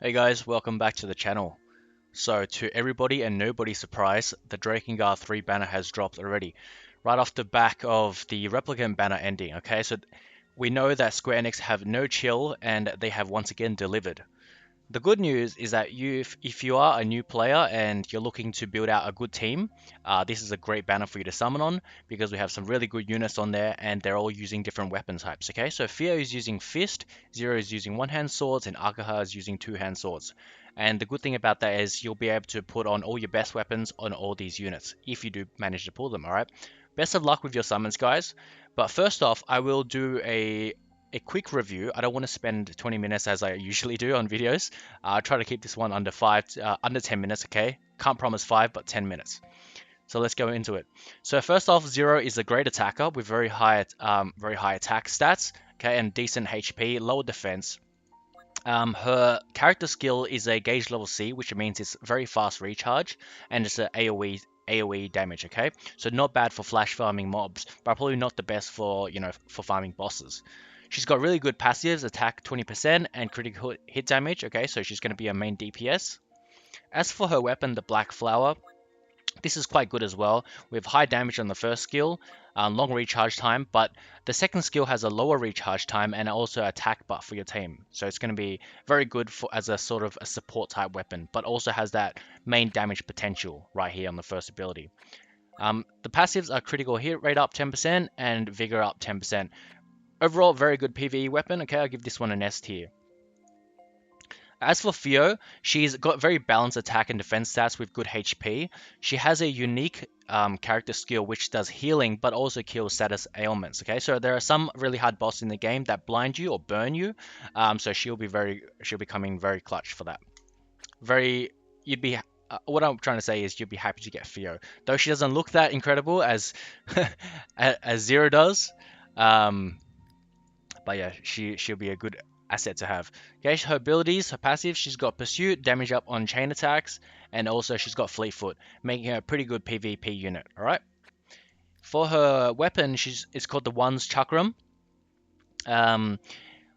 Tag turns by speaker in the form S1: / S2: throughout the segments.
S1: Hey guys, welcome back to the channel. So to everybody and nobody's surprise, the Drakengard 3 banner has dropped already, right off the back of the Replicant banner ending, okay? So we know that Square Enix have no chill and they have once again delivered. The good news is that if you are a new player and you're looking to build out a good team, this is a great banner for you to summon on because we have some really good units on there and they're all using different weapon types. Okay, so Fio is using Fist, Zero is using one-hand swords, and Akaha is using two-hand swords. And the good thing about that is you'll be able to put on all your best weapons on all these units if you do manage to pull them. All right. Best of luck with your summons, guys. But first off, I will do a quick review. I don't want to spend 20 minutes as I usually do on videos. Try to keep this one under 10 minutes, okay? Can't promise 5, but 10 minutes. So let's go into it. So first off, Zero is a great attacker with very high attack stats, okay, and decent HP, low defense. Her character skill is a gauge level C, which means it's very fast recharge, and it's a AoE damage, okay? So not bad for flash farming mobs, but probably not the best for, for farming bosses. She's got really good passives, attack 20% and critical hit damage, okay? So she's going to be a main DPS. As for her weapon, the Black Flower, this is quite good as well, with high damage on the first skill, long recharge time, but the second skill has a lower recharge time and also attack buff for your team. So it's going to be very good for as a sort of a support type weapon, but also has that main damage potential right here on the first ability. The passives are critical hit rate up 10% and vigor up 10%. Overall, very good PvE weapon. Okay, I'll give this one an S tier. As for Fio, she's got very balanced attack and defense stats with good HP. She has a unique character skill which does healing but also kills status ailments. Okay, so there are some really hard bosses in the game that blind you or burn you. So she'll be coming very clutch for that. Very you'd be what I'm trying to say is you'd be happy to get Fio, though she doesn't look that incredible as as Zero does. Um, but yeah, she'll be a good asset to have. Okay, her abilities, her passive, she's got Pursuit, damage up on chain attacks, and also she's got Fleetfoot, making her a pretty good PvP unit. All right. For her weapon, it's called the One's Chakram. Um,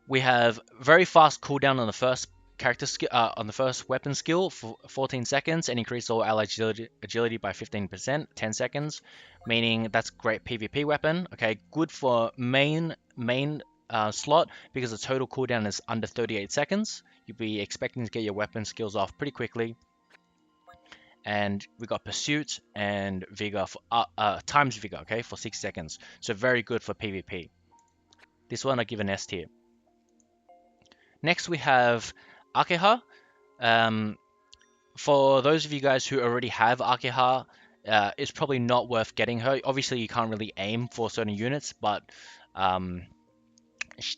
S1: we have very fast cooldown on the first character skill on the first weapon skill for 14 seconds and increase all allied agility by 15%, 10 seconds, meaning that's great PvP weapon. Okay, good for main slot because the total cooldown is under 38 seconds. You'll be expecting to get your weapon skills off pretty quickly. And we got Pursuit and Vigor for times Vigor, okay, for 6 seconds. So very good for PvP. This one I give an S tier. Next we have Akeha. Um, for those of you guys who already have Akeha, it's probably not worth getting her. Obviously, you can't really aim for certain units, but um,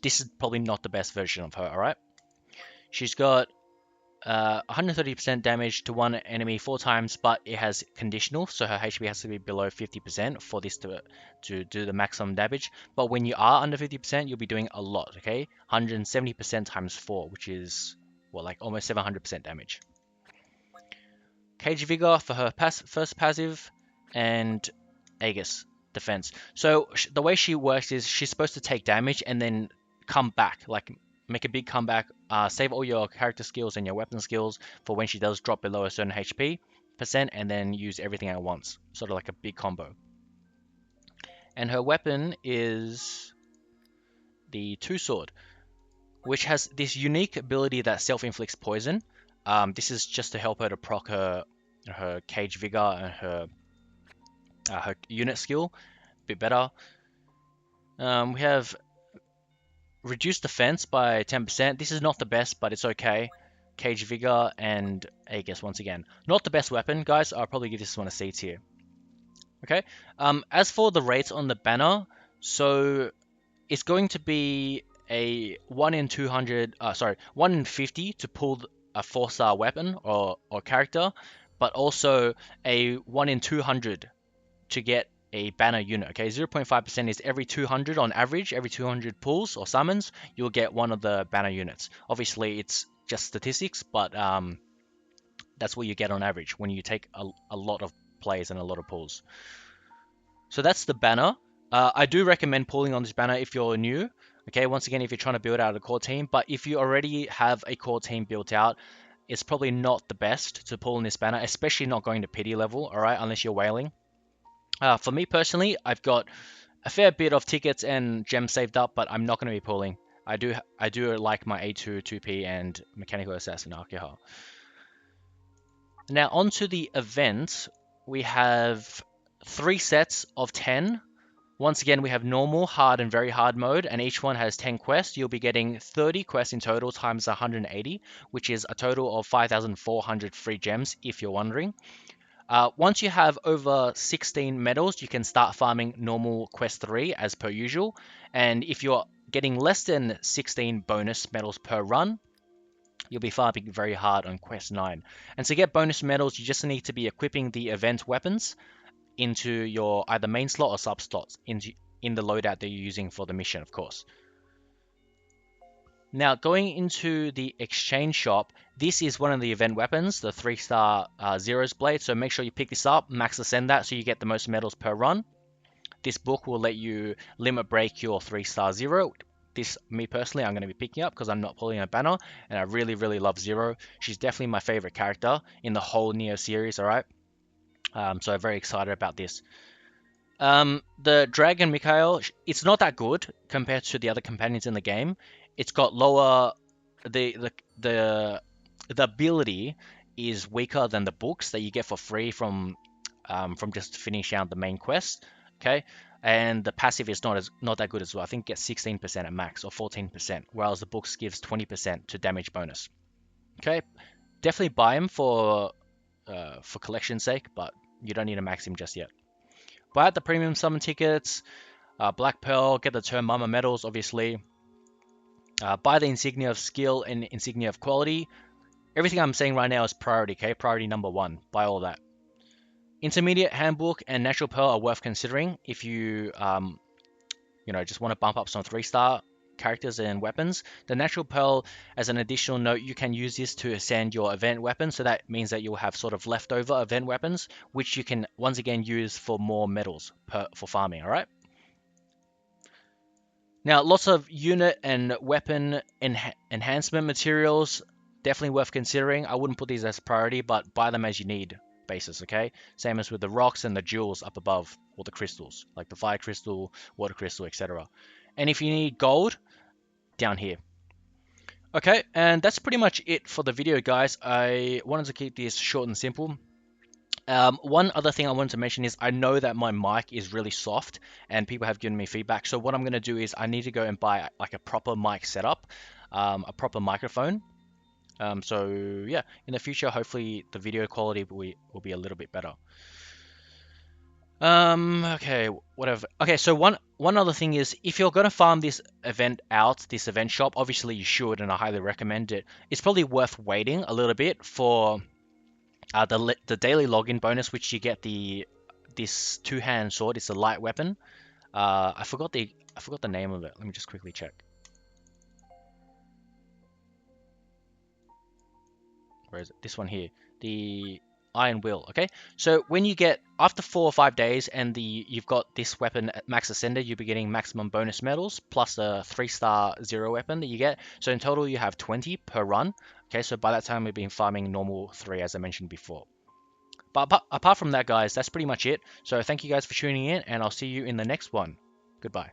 S1: this is probably not the best version of her, alright? She's got 130% damage to one enemy 4 times, but it has conditional, so her HP has to be below 50% for this to do the maximum damage. But when you are under 50%, you'll be doing a lot, okay? 170% times 4, which is, well, like almost 700% damage. Cage Vigor for her first passive, and Aegis defense. So the way she works is she's supposed to take damage and then come back, like make a big comeback, save all your character skills and your weapon skills for when she does drop below a certain HP percent, and then use everything at once, sort of like a big combo. And her weapon is the Two Sword, which has this unique ability that self-inflicts poison. This is just to help her to proc her Cage Vigor and her unit skill a bit better. We have reduced defense by 10%. This is not the best, but it's okay. Cage Vigor and Aegis once again. Not the best weapon, guys. I'll probably give this one a C tier. Okay. As for the rates on the banner, so it's going to be a 1 in 200, 1 in 50 to pull a 4-star weapon or character, but also a 1 in 200 to get a banner unit. Okay, 0.5% is every 200 on average, every 200 pulls or summons, you'll get one of the banner units. Obviously, it's just statistics, but that's what you get on average when you take a lot of plays and a lot of pulls. So that's the banner. I do recommend pulling on this banner if you're new. Okay, once again, if you're trying to build out a core team, but if you already have a core team built out, it's probably not the best to pull in this banner, especially not going to pity level, all right, unless you're whaling. For me personally, I've got a fair bit of tickets and gems saved up, but I'm not going to be pulling. I do like my A2, 2P, and Mechanical Assassin Alcohol. Now onto the event, we have 3 sets of 10. Once again, we have normal, hard, and very hard mode, and each one has 10 quests. You'll be getting 30 quests in total times 180, which is a total of 5,400 free gems, if you're wondering. Once you have over 16 medals, you can start farming normal quest 3 as per usual. And if you're getting less than 16 bonus medals per run, you'll be farming very hard on quest 9. And to get bonus medals, you just need to be equipping the event weapons into your either main slot or sub slots in the loadout that you're using for the mission, of course. Now, going into the exchange shop, this is one of the event weapons, the 3-star Zero's Blade, so make sure you pick this up, max ascend that so you get the most medals per run. This book will let you limit break your 3-star Zero. This, me personally, I'm going to be picking up because I'm not pulling a banner, and I really, really love Zero. She's definitely my favorite character in the whole Neo series, alright? So I'm very excited about this. The Dragon Mikhail, it's not that good compared to the other companions in the game. It's got lower the ability is weaker than the books that you get for free from just finishing out the main quest. Okay, and the passive is not that good as well. I think it gets 16% at max or 14%, whereas the books gives 20% to damage bonus. Okay, definitely buy him for collection's sake, but you don't need to max him just yet. Buy out the premium summon tickets, Black Pearl, get the Turn Mama medals, obviously. Buy the Insignia of Skill and Insignia of Quality. Everything I'm saying right now is priority, okay? Priority number 1. Buy all that. Intermediate Handbook and Natural Pearl are worth considering if you, just want to bump up some 3-star characters and weapons. The Natural Pearl, as an additional note, you can use this to ascend your event weapon, so that means that you'll have sort of leftover event weapons, which you can once again use for more medals for farming, alright? Now, lots of unit and weapon enhancement materials, definitely worth considering. I wouldn't put these as priority, but buy them as you need basis, okay? Same as with the rocks and the jewels up above, or the crystals, like the fire crystal, water crystal, etc. And if you need gold, down here. Okay, and that's pretty much it for the video, guys. I wanted to keep this short and simple. One other thing I wanted to mention is I know that my mic is really soft and people have given me feedback. So what I'm going to do is I need to go and buy like a proper mic setup, a proper microphone. So yeah, in the future, hopefully the video quality will be a little bit better. Okay, whatever. Okay, so one other thing is if you're gonna farm this event out, this event shop, obviously you should, and I highly recommend it. It's probably worth waiting a little bit for the daily login bonus, which you get this 2-hand sword. It's a light weapon. I forgot the name of it. Let me just quickly check. Where is it? This one here. The Iron Will. Okay, so when you get after 4 or 5 days and you've got this weapon at max ascended, you'll be getting maximum bonus medals plus a 3-star Zero weapon that you get. So in total you have 20 per run. Okay, so by that time we've been farming normal 3 as I mentioned before. But apart from that, guys, that's pretty much it. So thank you guys for tuning in, and I'll see you in the next one. Goodbye.